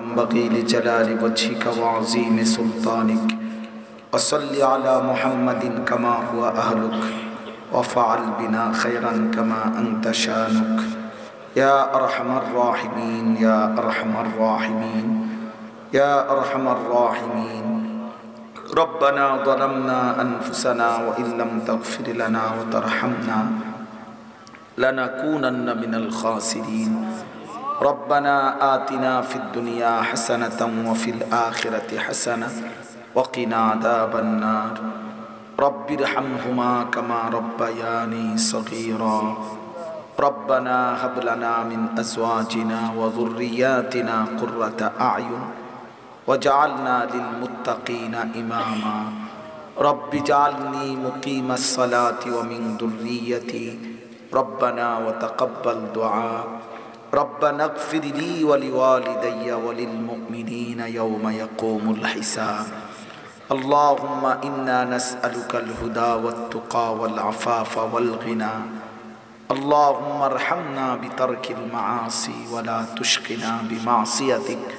ينبغي لجلال وجهك وعظيم سلطانك وصل على محمد كما هو أهلك وفعل بنا خيرا كما أنت شانك يا أرحم الراحمين يا أرحم الراحمين يا أرحم الراحمين ربنا ظلمنا أنفسنا وإن لم تغفر لنا وترحمنا لنكونن من الخاسرين ربنا آتنا في الدنيا حسنة وفي الآخرة حسنة وقنا عذاب النار رب ارحمهما كما ربياني صغيرا ربنا هب لنا من أزواجنا وذرياتنا قرة أعين وجعلنا للمتقين إماما رب اجعلني مقيم الصلاة ومن ذريتي ربنا وتقبل دعاء ربنا اغفر لي ولوالدي وللمؤمنين يوم يقوم الحساب اللهم إنا نسألك الهدى والتقى والعفاف والغنى اللهم ارحمنا بترك المعاصي ولا تشقنا بمعصيتك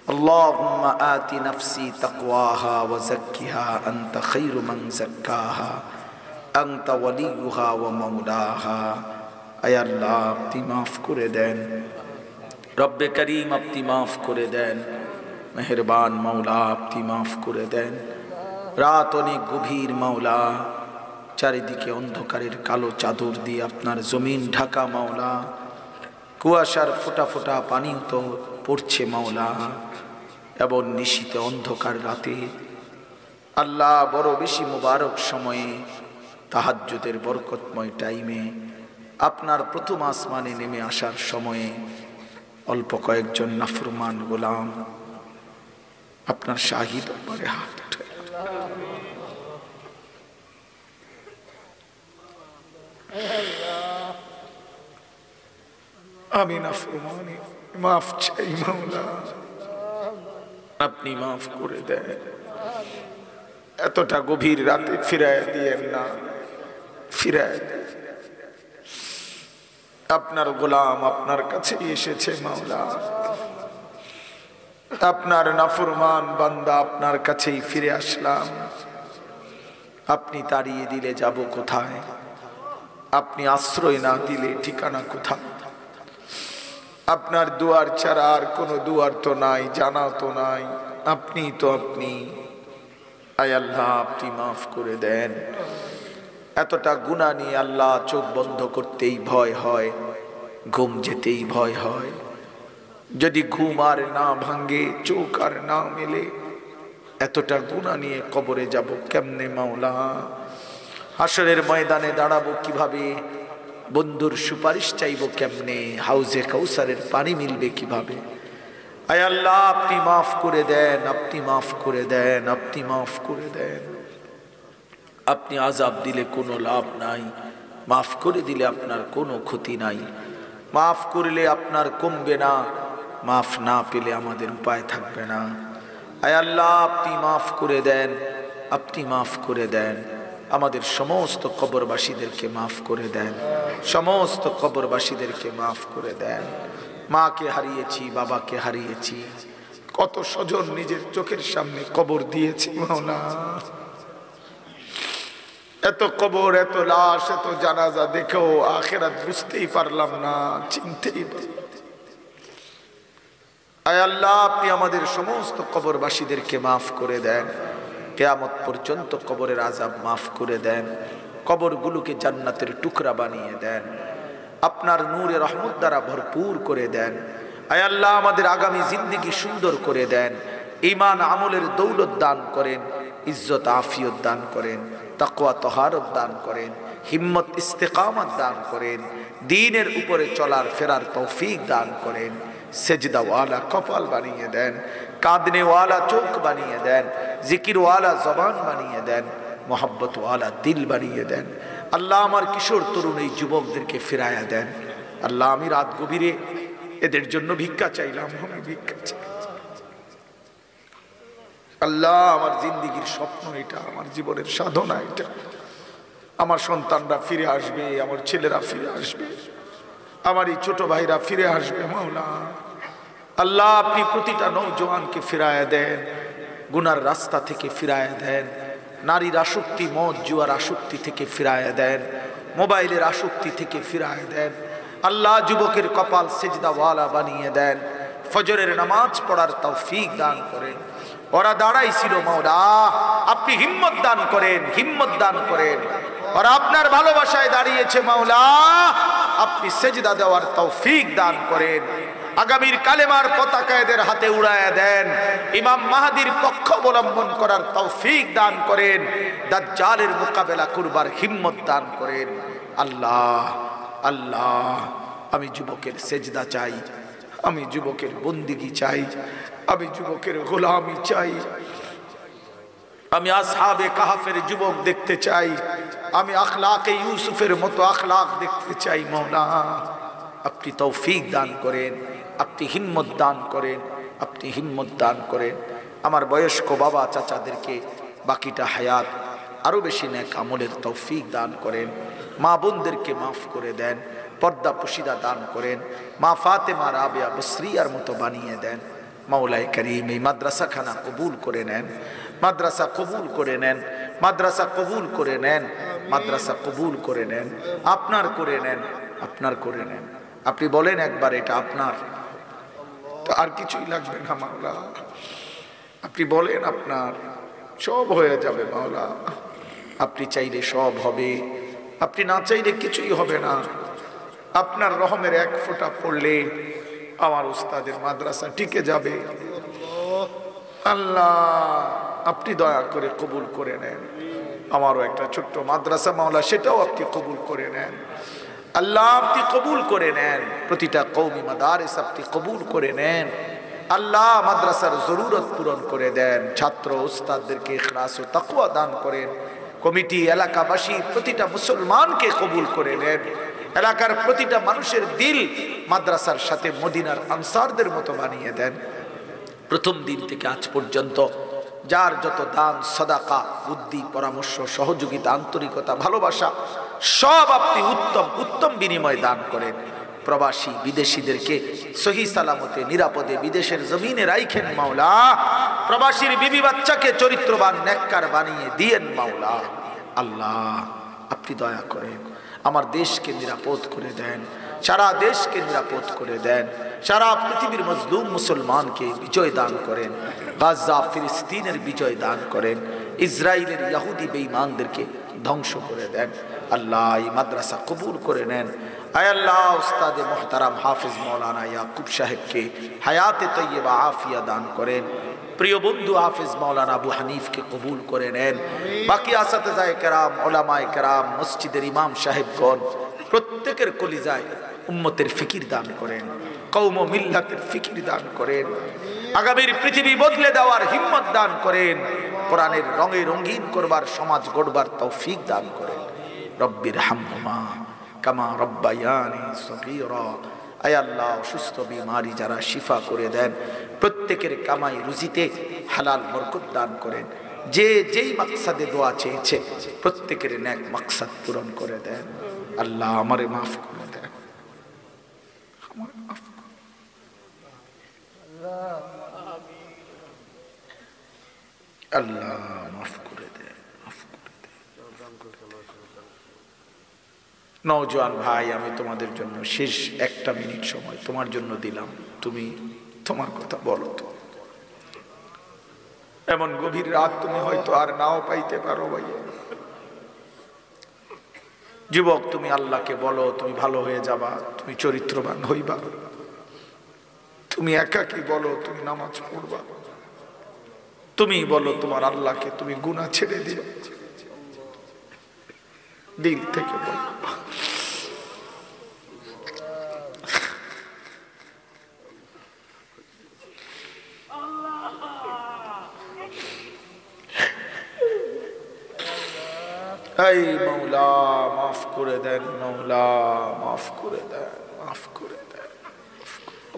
اللهم آت نفسي تقواها وزكها أنت خير من زكاها أنت وليها ومولاها أي الله আপনি মাফ করে দেন রব্বে করিম আপনি মাফ করে দেন মেহেরবান মাওলা আপনি মাফ করে দেন রাত অনেক গভীর মাওলা চারিদিকে অন্ধকারের কালো চাদর দিয়ে আপনার জমিন ঢাকা মাওলা কুয়াশার ফোঁটা ফোঁটা পানি তো পড়ছে মাওলা এবং নিশীথে অন্ধকার রাতে আল্লাহ বড় বেশি মুবারক সময়ে তাহাজ্জুদের বরকতময় টাইমে আপনার প্রথম আসমানে নেমে আসার সময়ে অল্প কয়েকজন নাফরমান গোলাম আপনার শাহী দরবারে হাত উঠে আমি নাফরমানি মাফ চাই মাওলা আপনি মাফ করে দেন এতটা গভীর রাতে ফিরায় দিয়েন না ফিরায় দেন আপনার গোলাম আপনার কাছে এসেছে মাওলা আপনার নাফরমান বান্দা আপনার কাছেই ফিরে আসলাম আপনি তাড়িয়ে দিলে যাব কোথায় আপনি আশ্রয় না দিলে ঠিকানা কোথায় আপনার দুয়ার ছাড়া আর কোনো দুয়ার তো নাই জানা তো নাই আপনি তো আপনি আয় আল্লাহ আপনি মাফ করে দেন এতটা গুনাহ নিয়ে আল্লাহ চোখ বন্ধ করতেই ভয় হয় ঘুম যেতেই ভয় হয় যদি ঘুম আর না ভাঙে চোখ আর না মেলে এতটা গুনাহ নিয়ে কবরে যাব কেমনে মাওলা হাসরের ময়দানে দাঁড়াবো কিভাবে বন্ধুর সুপারিশ চাইবো কেমনে হাউজে কাউসারের পানি মিলবে কিভাবে আয় আল্লাহ আপনি মাফ করে দেন আপনি মাফ করে দেন আপনি মাফ করে দেন আপনি আযাব দিলে কোনো লাভ নাই মাফ করে দিলে আপনার কোনো ক্ষতি নাই মাফ করলে আপনার কমবে না মাফ না পেলে আমাদের উপায় থাকবে না আয় আল্লাহ আপনি মাফ করে দেন আপনি মাফ করে দেন আমাদের সমস্ত কবরবাসীদেরকে মাফ করে দেন সমস্ত কবরবাসীদেরকে মাফ করে দেন মাকে হারিয়েছি বাবাকে হারিয়েছি কত স্বজন নিজের চোখের সামনে কবর দিয়েছি মাওলা এত কবর এত লাশ এত জানাজা দেখেও আখিরাত বুঝতেই পারলাম না চিনতেই পারলাম আয় আল্লাহ আপনি আমাদের সমস্ত কবরবাসীদেরকে মাফ করে দেন কিয়ামত পর্যন্ত কবরের আযাব মাফ করে দেন কবরগুলোকে জান্নাতের টুকরা বানিয়ে দেন আপনার নূরে রহমত দ্বারা ভরপুর করে দেন আয় আল্লাহ আমাদের আগামী জিন্দেগি সুন্দর করে দেন ঈমান আমলের দৌলত দান করেন ইজ্জত আফিয়ত দান করেন তাকওয়া তহারত দান করেন হিম্মত ইস্তেকামত দান করেন দ্বীনের উপরে চলার ফেরার তৌফিক দান করেন সেজদা ওয়ালা কপাল বানিয়ে দেন কাঁদনে ওয়ালা চোখ বানিয়ে দেন জিকির ওয়ালা জবান বানিয়ে দেন মোহাব্বত ওয়ালা দিল বানিয়ে দেন আল্লাহ আমার কিশোর তরুণ এই যুবকদেরকে ফিরায়া দেন আল্লাহ আমি রাত গভীরে এদের জন্য ভিক্ষা চাইলাম আমি ভিক্ষা চাই আল্লাহ আমার জিন্দেগীর স্বপ্ন এটা আমার জীবনের সাধনা এটা আমার সন্তানরা ফিরে আসবে আমার ছেলেরা ফিরে আসবে আমার এই ছোট ভাইরা ফিরে আসবে মাওলা আল্লাহ আপনি প্রতিটা নওজোয়ানকে ফিরায়া দেন, গুনার রাস্তা থেকে ফিরায়া দেন, নারীর আসক্তি, মদ জুয়ার আসক্তি থেকে ফিরায়া দেন, মোবাইলের আসক্তি থেকে ফিরায়া দেন। আল্লাহ যুবকের কপাল সেজদাওয়ালা বানিয়ে দেন, ফজরের নামাজ পড়ার তৌফিক দান করেন। ওরা দাঁড়াইছিল মাওলা, আপনি হিম্মত দান করেন, হিম্মত দান করেন। ওরা আপনার ভালোবাসায় দাঁড়িয়েছে মাওলা, আপনি সেজদা দেওয়ার তৌফিক দান করেন। আগামীর কালেমার পতাকা এদের হাতে উড়ায়া দেন, ইমাম মাহাদির পক্ষ অবলম্বন করার তৌফিক দান করেন, দাজ্জালের মোকাবেলা করবার হিম্মত দান করেন। আল্লাহ আল্লাহ আমি যুবকের সেজদা চাই, আমি যুবকের বন্দিগি চাই, আমি যুবকের গোলামি চাই, আমি আসহাবে কাহাফের যুবক দেখতে চাই, আমি আখলাকে ইউসুফের মতো আখলাক দেখতে চাই। মাওলা আপনি তৌফিক দান করেন, আপনি হিম্মত দান করেন, আপনি হিম্মত দান করেন। আমার বয়স্ক বাবা চাচাদেরকে বাকিটা হায়াত আরো বেশি নেক আমলের তৌফিক দান করেন। মা বোনদেরকে মাফ করে দেন, পর্দা পুশিদা দান করেন। মা ফাতেমা রাবেয়া বসরিয়ার মতো বানিয়ে দেন। মাওলাই করিম এই মাদ্রাসাখানা কবুল করে নেন, মাদ্রাসা কবুল করে নেন, মাদ্রাসা কবুল করে নেন, মাদ্রাসা কবুল করে নেন, আপনার করে নেন, আপনার করে নেন। আপনি বলেন একবার এটা আপনার, তো আর কিছুই লাগবে না মাওলা। আপনি বলেন আপনার, সব হয়ে যাবে মাওলা। আপনি চাইলে সব হবে, আপনি না চাইলে কিছুই হবে না। আপনার রহমের এক ফোঁটা পড়লে আমার উস্তাদের মাদ্রাসা টিকে যাবে। আল্লাহ আপনি দয়া করে কবুল করে নেন। আমারও একটা ছোট্ট মাদ্রাসা মাওলা, সেটাও আপনি কবুল করে নেন। আল্লাহ আপনি কবুল করে নেন। প্রতিটা কওমি মাদারিস আপনি কবুল করে নেন। আল্লাহ মাদ্রাসার জরুরত পূরণ করে দেন। ছাত্র উস্তাদদেরকে ইখলাস ও তাকওয়া দান করেন। কমিটি, এলাকাবাসী, প্রতিটা মুসলমানকে কবুল করে নেন। এলাকার প্রতিটা মানুষের দিল মাদ্রাসার সাথে মদিনার আনসারদের মতো বানিয়ে দেন। প্রথম দিন থেকে আজ পর্যন্ত যার যত দান, সাদাকা, বুদ্ধি, পরামর্শ, সহযোগিতা, আন্তরিকতা, ভালোবাসা সব আপনি উত্তম উত্তম বিনিময় দান করেন। প্রবাসী বিদেশিদেরকে সহি সালামতে নিরাপদে বিদেশের জমিনে রাইখেন মাওলা। প্রবাসীর বিবি বাচ্চাকে চরিত্রবান নেককার বানিয়ে দিয়েন মাওলা। আল্লাহ আপনি দয়া করেন, আমার দেশকে নিরাপদ করে দেন, সারা দেশকে নিরাপদ করে দেন। সারা পৃথিবীর মজলুম মুসলমানকে বিজয় দান করেন। গাজা ফিলিস্তিনের বিজয় দান করেন। ইসরায়েলের ইহুদি বেঈমানদেরকে ধ্বংস করে দেন। আল্লাহ এই মাদ্রাসা কবুল করে নেন। আয় আল্লাহ উস্তাদে মুহতারাম হাফিজ মাওলানা ইয়াকুব সাহেবকে হায়াতে তৈয়বা আফিয়া দান করেন। প্রিয় বন্ধু হাফিজ মাওলানা আবু হানিফকে কবুল করে নেন। বাকি আসাতেজায়ে কেরাম, উলামায়ে কেরাম, মসজিদের ইমাম সাহেবগণ প্রত্যেকের কলিজায় উম্মতের ফিকির দান করেন, কওম ও মিল্লাতের ফিকির দান করেন। আগামীর পৃথিবী বদলে দেওয়ার হিম্মত দান করেন। কোরআনের রঙে রঙিন করবার, সমাজ গড়বার তৌফিক দান করেন। রব্বির হামহুমা কামা রব্বায়ানি সগীরা। আয় আল্লাহ অসুস্থ বিমারি যারা শিফা করে দেন, প্রত্যেকের কামাই রুজিতে হালাল বরকত দান করেন। যে যেই মাকসাদে দোয়া চেয়েছে প্রত্যেকের নেক মাকসাদ পূরণ করে দেন। আল্লাহ আমারে মাফ করে দেন, আমারে মাফ করে আল্লাহ মাফ করে দেন, মাফ করে দেন। নওজোয়ান ভাই, আমি তোমাদের জন্য শেষ একটা মিনিট সময় তোমার জন্য দিলাম। তুমি তোমার কথা বলো তো। এমন গভীর রাত তুমি হয়তো আর নাও পাইতে পারো ভাইয়া। যুবক, তুমি আল্লাহকে বলো তুমি ভালো হয়ে যাবা, তুমি চরিত্রবান হইবা। তুমি একাকী বলো তুমি নামাজ পড়বা। তুমি বলো তোমার আল্লাহকে তুমি গুনাহ ছেড়ে দিও। দিল থেকে বলো। এই মৌলা মাফ করে দেন, মৌলা মাফ করে দেন, মাফ করে দেন।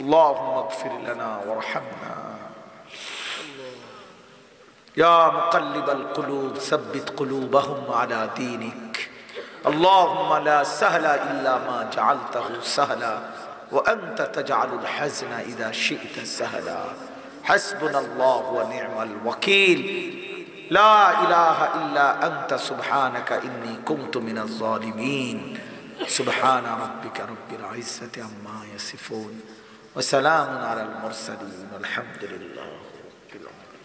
اللهم اغفر لنا وارحمنا يا مقلب القلوب ثبت قلوبهم على دينك اللهم لا سهل إلا ما جعلته سهلا وأنت تجعل الحزن إذا شئت سهلا حسبنا الله ونعم الوكيل لا إله إلا أنت سبحانك إني كنت من الظالمين سبحان ربك رب العزة عما يصفون وسلام على المرسلين والحمد لله رب العالمين.